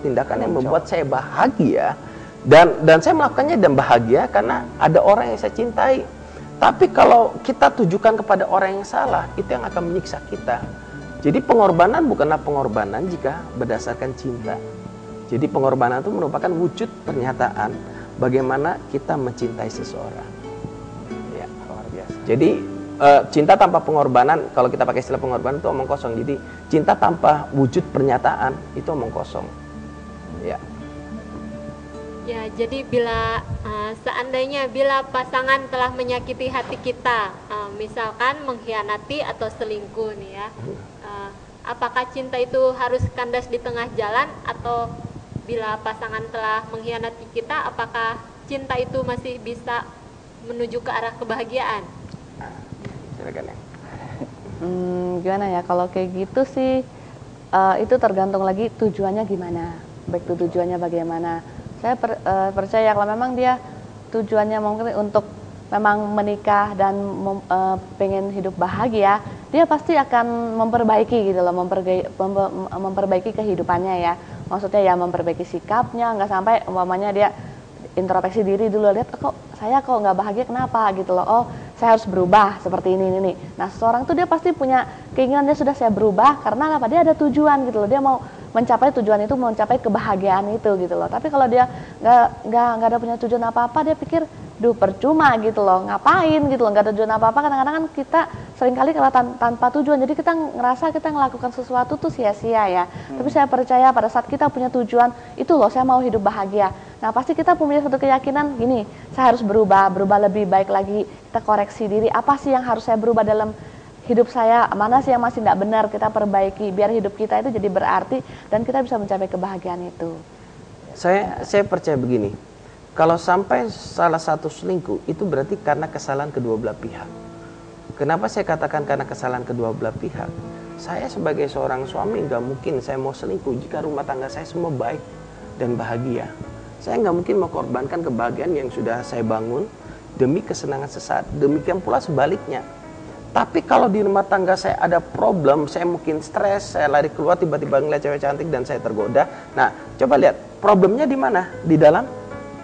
tindakan yang membuat saya bahagia, dan saya melakukannya dan bahagia karena ada orang yang saya cintai. Tapi kalau kita tujukan kepada orang yang salah, itu yang akan menyiksa kita. Jadi pengorbanan bukanlah pengorbanan jika berdasarkan cinta. Jadi pengorbanan itu merupakan wujud pernyataan bagaimana kita mencintai seseorang. Ya, luar biasa. Jadi cinta tanpa pengorbanan, kalau kita pakai istilah pengorbanan itu omong kosong. Jadi cinta tanpa wujud pernyataan itu omong kosong. Ya. Ya, jadi seandainya bila pasangan telah menyakiti hati kita, misalkan mengkhianati atau selingkuh nih ya, apakah cinta itu harus kandas di tengah jalan, atau bila pasangan telah mengkhianati kita, apakah cinta itu masih bisa menuju ke arah kebahagiaan? Silakan ya. Gimana ya, kalau kayak gitu sih itu tergantung lagi tujuannya gimana, baik itu tujuannya bagaimana. Saya percaya kalau memang dia tujuannya mungkin untuk memang menikah dan pengen hidup bahagia, dia pasti akan memperbaiki gitu loh, memperbaiki kehidupannya ya. Maksudnya ya memperbaiki sikapnya, nggak sampai umpamanya dia introspeksi diri dulu, lihat kok saya kok nggak bahagia, kenapa gitu loh, oh saya harus berubah seperti ini. Nah seseorang tuh dia pasti punya keinginan, dia sudah saya berubah karena apa, dia ada tujuan gitu loh, dia mau mencapai tujuan itu, mencapai kebahagiaan itu gitu loh. Tapi kalau dia nggak ada punya tujuan apa-apa, dia pikir duh percuma gitu loh, ngapain gitu loh, nggak ada tujuan apa-apa. Kadang-kadang kan kita seringkali kalau tanpa tujuan, jadi kita ngerasa kita ngelakukan sesuatu tuh sia-sia ya. Tapi saya percaya pada saat kita punya tujuan, itu loh saya mau hidup bahagia. Nah pasti kita punya satu keyakinan gini, saya harus berubah lebih baik lagi. Kita koreksi diri, apa sih yang harus saya berubah dalam hidup saya, mana sih yang masih tidak benar, kita perbaiki biar hidup kita itu jadi berarti dan kita bisa mencapai kebahagiaan itu. Saya percaya begini, kalau sampai salah satu selingkuh, itu berarti karena kesalahan kedua belah pihak. Kenapa saya katakan karena kesalahan kedua belah pihak? Saya sebagai seorang suami nggak mungkin saya mau selingkuh jika rumah tangga saya semua baik dan bahagia. Saya nggak mungkin mengorbankan kebahagiaan yang sudah saya bangun demi kesenangan sesaat. Demikian pula sebaliknya. Tapi kalau di rumah tangga saya ada problem, saya mungkin stres, saya lari keluar tiba-tiba ngeliat cewek cantik dan saya tergoda. Nah, coba lihat problemnya di mana? Di dalam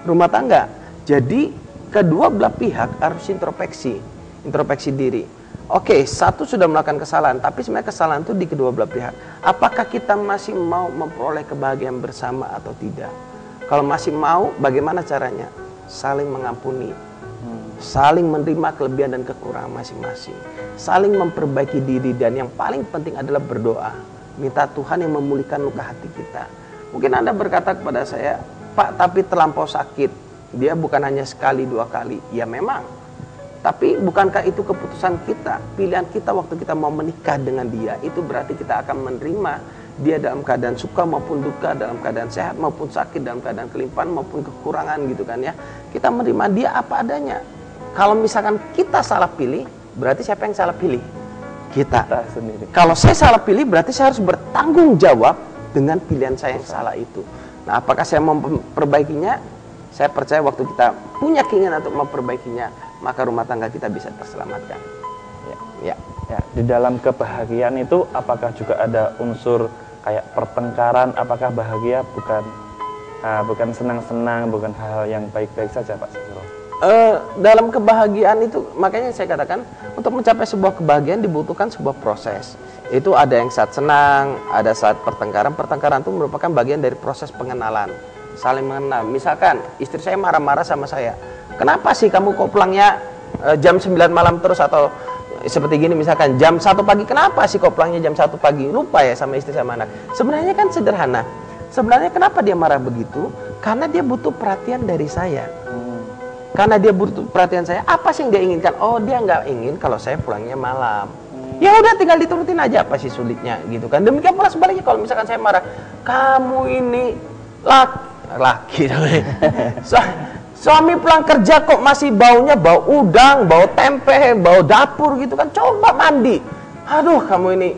rumah tangga. Jadi kedua belah pihak harus introspeksi diri. Oke, satu sudah melakukan kesalahan, tapi sebenarnya kesalahan itu di kedua belah pihak. Apakah kita masih mau memperoleh kebahagiaan bersama atau tidak? Kalau masih mau, bagaimana caranya? Saling mengampuni, saling menerima kelebihan dan kekurangan masing-masing, saling memperbaiki diri, dan yang paling penting adalah berdoa. Minta Tuhan yang memulihkan luka hati kita. Mungkin Anda berkata kepada saya, Pak, tapi terlampau sakit. Dia bukan hanya sekali, dua kali. Ya memang. Tapi bukankah itu keputusan kita, pilihan kita waktu kita mau menikah dengan dia, itu berarti kita akan menerima dia dalam keadaan suka maupun duka, dalam keadaan sehat maupun sakit, dalam keadaan kelimpahan maupun kekurangan gitu kan ya. Kita menerima dia apa adanya. Kalau misalkan kita salah pilih, berarti siapa yang salah pilih? Kita sendiri. Kalau saya salah pilih, berarti saya harus bertanggung jawab dengan pilihan saya yang salah itu. Nah, apakah saya mau memperbaikinya? Saya percaya waktu kita punya keinginan untuk memperbaikinya, maka rumah tangga kita bisa terselamatkan. Ya. Di dalam kebahagiaan itu apakah juga ada unsur kayak pertengkaran? Apakah bahagia bukan senang-senang, bukan hal yang baik-baik saja, Pak Sasro? Dalam kebahagiaan itu, makanya saya katakan untuk mencapai sebuah kebahagiaan dibutuhkan sebuah proses. Itu ada yang saat senang, ada saat pertengkaran. Pertengkaran itu merupakan bagian dari proses pengenalan, saling mengenal. Misalkan istri saya marah-marah sama saya, kenapa sih kamu kok pulangnya jam 9 malam terus, atau seperti gini misalkan jam 1 pagi, kenapa sih kok pulangnya jam 1 pagi, lupa ya sama istri sama anak. Sebenarnya kan sederhana. Sebenarnya kenapa dia marah begitu? Karena dia butuh perhatian dari saya. Karena dia butuh perhatian saya, apa sih yang dia inginkan? Oh, dia nggak ingin kalau saya pulangnya malam. Ya udah, tinggal diturutin aja, apa sih sulitnya gitu kan. Demikian pula sebaliknya, kalau misalkan saya marah, kamu ini laki suami pulang kerja kok masih baunya bau udang, bau tempe, bau dapur gitu kan, coba mandi. Aduh, kamu ini,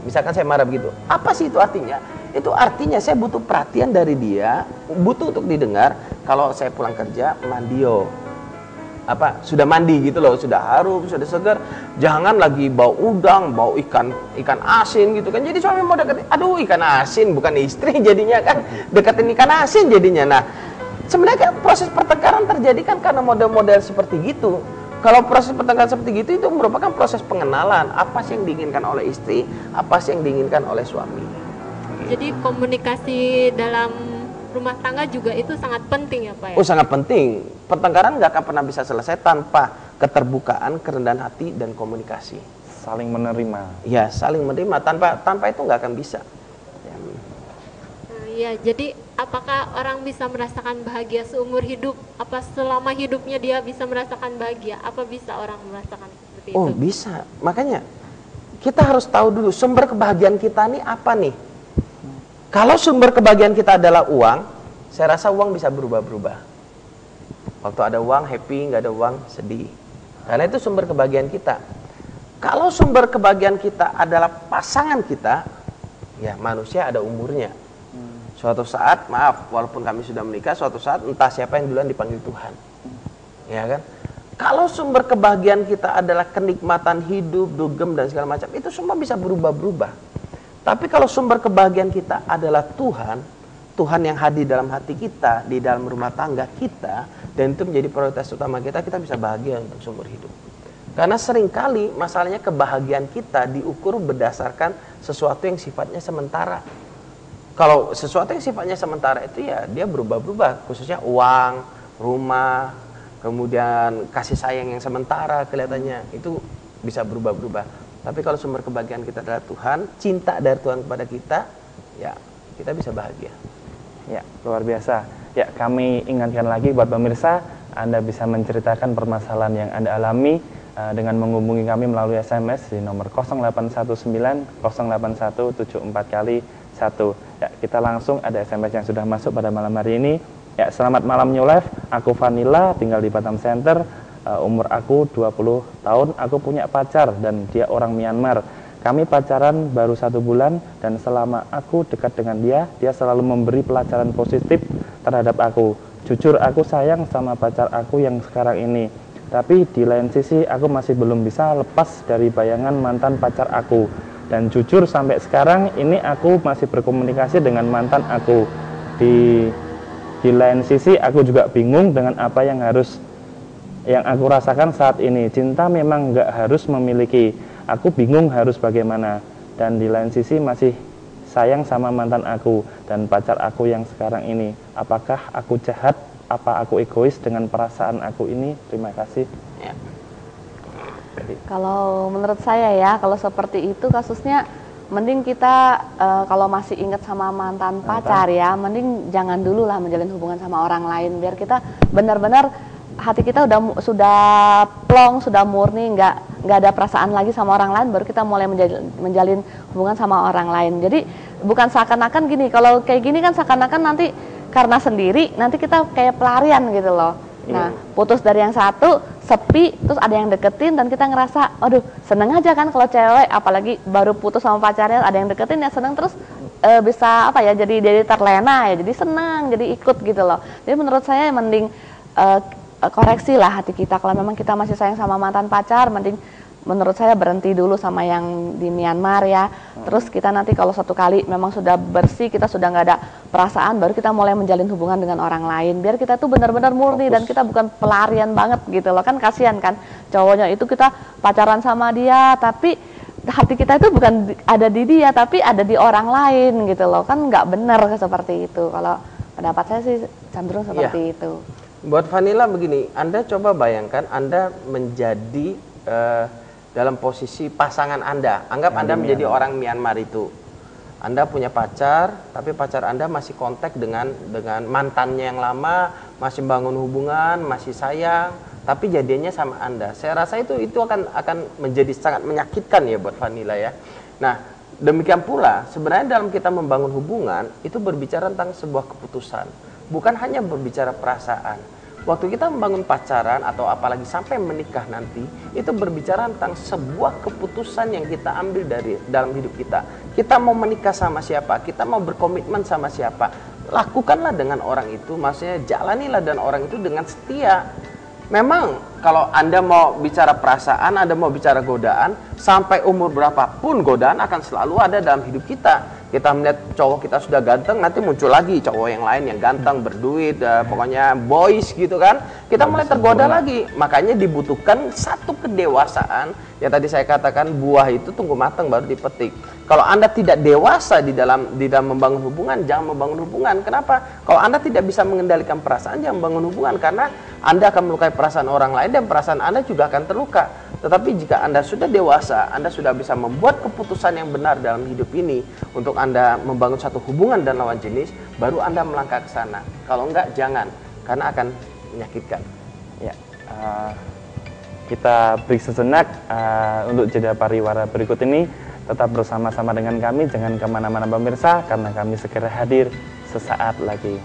misalkan saya marah begitu, apa sih itu artinya? Itu artinya saya butuh perhatian dari dia, butuh untuk didengar. Kalau saya pulang kerja, mandio, sudah mandi gitu loh, sudah harum, sudah segar, jangan lagi bau udang, bau ikan asin gitu kan. Jadi suami mau deketin, aduh ikan asin, bukan istri jadinya kan, deketin ikan asin jadinya. Nah, sebenarnya kan proses pertengkaran terjadi kan karena model-model seperti gitu. Kalau proses pertengkaran seperti gitu itu merupakan proses pengenalan apa sih yang diinginkan oleh istri, apa sih yang diinginkan oleh suami. Jadi komunikasi dalam rumah tangga juga itu sangat penting ya Pak ya? Oh, sangat penting. Pertengkaran nggak akan pernah bisa selesai tanpa keterbukaan, kerendahan hati, dan komunikasi. Saling menerima. Ya, saling menerima. Tanpa itu nggak akan bisa. Ya, jadi apakah orang bisa merasakan bahagia seumur hidup? Apa selama hidupnya dia bisa merasakan bahagia? Apa bisa orang merasakan seperti itu? Oh, bisa. Makanya kita harus tahu dulu sumber kebahagiaan kita nih apa nih. Kalau sumber kebahagiaan kita adalah uang, saya rasa uang bisa berubah-berubah. Waktu ada uang happy, nggak ada uang sedih. Karena itu sumber kebahagiaan kita. Kalau sumber kebahagiaan kita adalah pasangan kita, ya manusia ada umurnya. Suatu saat, maaf, walaupun kami sudah menikah, suatu saat entah siapa yang duluan dipanggil Tuhan. Ya kan? Kalau sumber kebahagiaan kita adalah kenikmatan hidup, dugem, dan segala macam, itu semua bisa berubah-berubah. Tapi kalau sumber kebahagiaan kita adalah Tuhan, Tuhan yang hadir dalam hati kita, di dalam rumah tangga kita, dan itu menjadi prioritas utama kita, kita bisa bahagia untuk seumur hidup. Karena seringkali masalahnya kebahagiaan kita diukur berdasarkan sesuatu yang sifatnya sementara. Kalau sesuatu yang sifatnya sementara itu ya dia berubah-berubah, khususnya uang, rumah, kemudian kasih sayang yang sementara kelihatannya itu bisa berubah-berubah. Tapi kalau sumber kebahagiaan kita adalah Tuhan, cinta dari Tuhan kepada kita, ya kita bisa bahagia. Ya, luar biasa. Ya, kami ingatkan lagi buat pemirsa, Anda bisa menceritakan permasalahan yang Anda alami dengan menghubungi kami melalui SMS di nomor 0819 08174 kali 1. Ya, kita langsung ada SMS yang sudah masuk pada malam hari ini. Ya, selamat malam New Life. Aku Vanilla, tinggal di Batam Center. Umur aku 20 tahun. Aku punya pacar dan dia orang Myanmar. Kami pacaran baru 1 bulan dan selama aku dekat dengan dia selalu memberi pelajaran positif terhadap aku. Jujur aku sayang sama pacar aku yang sekarang ini. Tapi di lain sisi aku masih belum bisa lepas dari bayangan mantan pacar aku. Dan jujur sampai sekarang ini aku masih berkomunikasi dengan mantan aku. Di lain sisi aku juga bingung dengan apa yang aku rasakan saat ini. Cinta memang nggak harus memiliki. Aku bingung harus bagaimana. Dan di lain sisi masih sayang sama mantan aku dan pacar aku yang sekarang ini. Apakah aku jahat? Apa aku egois dengan perasaan aku ini? Terima kasih. Ya. Kalau menurut saya ya, kalau seperti itu kasusnya mending kita kalau masih ingat sama mantan pacar ya, mending jangan dulu lah menjalin hubungan sama orang lain, biar kita benar-benar hati kita sudah plong, sudah murni, nggak ada perasaan lagi sama orang lain, baru kita mulai menjalin hubungan sama orang lain. Jadi bukan seakan-akan gini, kalau kayak gini kan seakan-akan nanti karena sendiri, nanti kita kayak pelarian gitu loh. Nah, putus dari yang satu, sepi, terus ada yang deketin dan kita ngerasa, aduh seneng aja kan kalau cewek, apalagi baru putus sama pacarnya ada yang deketin ya seneng, terus bisa apa ya, jadi terlena ya, jadi senang, jadi ikut gitu loh. Jadi menurut saya mending koreksi lah hati kita, kalau memang kita masih sayang sama mantan pacar, mending menurut saya berhenti dulu sama yang di Myanmar ya. Terus kita nanti kalau satu kali memang sudah bersih, kita sudah nggak ada perasaan, baru kita mulai menjalin hubungan dengan orang lain, biar kita tuh benar-benar murni dan kita bukan pelarian banget gitu loh. Kan kasihan kan cowoknya itu, kita pacaran sama dia tapi hati kita itu bukan ada di dia tapi ada di orang lain gitu loh. Kan nggak benar seperti itu. Kalau pendapat saya sih cenderung seperti itu. Buat Vanilla begini, Anda coba bayangkan Anda menjadi dalam posisi pasangan Anda. Anggap Anda menjadi orang Myanmar itu. Anda punya pacar, tapi pacar Anda masih kontak dengan mantannya yang lama, masih bangun hubungan, masih sayang, tapi jadinya sama Anda. Saya rasa itu akan menjadi sangat menyakitkan ya buat Vanilla ya. Nah, demikian pula sebenarnya dalam kita membangun hubungan itu berbicara tentang sebuah keputusan, bukan hanya berbicara perasaan. Waktu kita membangun pacaran atau apalagi sampai menikah nanti, itu berbicara tentang sebuah keputusan yang kita ambil dari dalam hidup kita. Kita mau menikah sama siapa, kita mau berkomitmen sama siapa, lakukanlah dengan orang itu, maksudnya jalanilah dengan orang itu dengan setia. Memang kalau Anda mau bicara perasaan, Anda mau bicara godaan, sampai umur berapapun godaan akan selalu ada dalam hidup kita. Kita melihat cowok kita sudah ganteng, nanti muncul lagi cowok yang lain yang ganteng, berduit, pokoknya boys gitu kan. Kita mulai tergoda lagi. Makanya dibutuhkan satu kedewasaan. Ya tadi saya katakan buah itu tunggu matang baru dipetik. Kalau Anda tidak dewasa di dalam membangun hubungan, jangan membangun hubungan. Kenapa? Kalau Anda tidak bisa mengendalikan perasaan, jangan membangun hubungan, karena Anda akan melukai perasaan orang lain dan perasaan Anda juga akan terluka. Tetapi jika Anda sudah dewasa, Anda sudah bisa membuat keputusan yang benar dalam hidup ini untuk Anda membangun satu hubungan dan lawan jenis, baru Anda melangkah ke sana. Kalau enggak, jangan, karena akan menyakitkan. Ya, kita break sejenak untuk jeda pariwara berikut ini. Tetap bersama-sama dengan kami, jangan kemana-mana pemirsa, karena kami segera hadir sesaat lagi.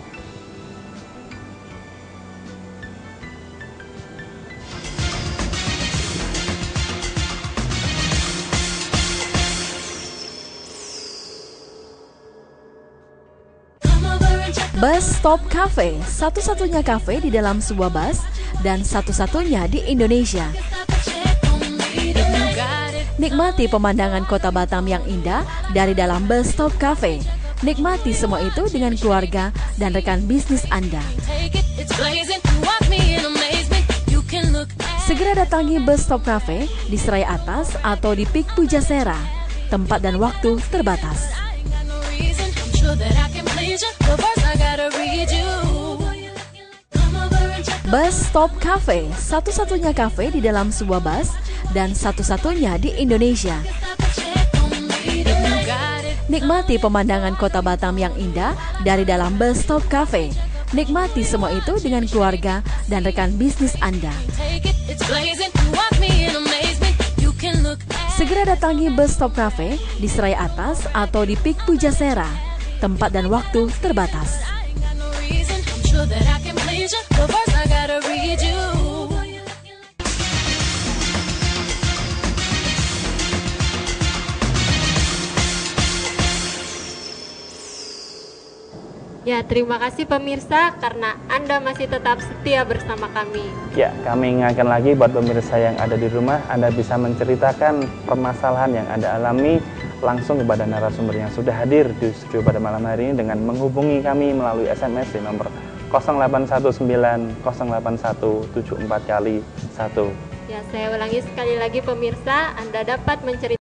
Bus Stop Cafe, satu-satunya kafe di dalam sebuah bus dan satu-satunya di Indonesia. Nikmati pemandangan kota Batam yang indah dari dalam Bus Stop Cafe. Nikmati semua itu dengan keluarga dan rekan bisnis Anda. Segera datangi Bus Stop Cafe di Serai Atas atau di Pik Pujasera. Tempat dan waktu terbatas. Bus Stop Cafe, satu-satunya kafe di dalam sebuah bus dan satu-satunya di Indonesia. Nikmati pemandangan kota Batam yang indah dari dalam Bus Stop Cafe. Nikmati semua itu dengan keluarga dan rekan bisnis Anda. Segera datangi Bus Stop Cafe di Serai Atas atau di Pik Pujasera. Tempat dan waktu terbatas. Ya, terima kasih pemirsa karena Anda masih tetap setia bersama kami. Ya, kami ingatkan lagi buat pemirsa yang ada di rumah, Anda bisa menceritakan permasalahan yang Anda alami langsung kepada narasumber yang sudah hadir di studio pada malam hari ini dengan menghubungi kami melalui SMS di nomor 0819 081 74 kali 1. Ya, saya ulangi sekali lagi pemirsa, Anda dapat menceritakan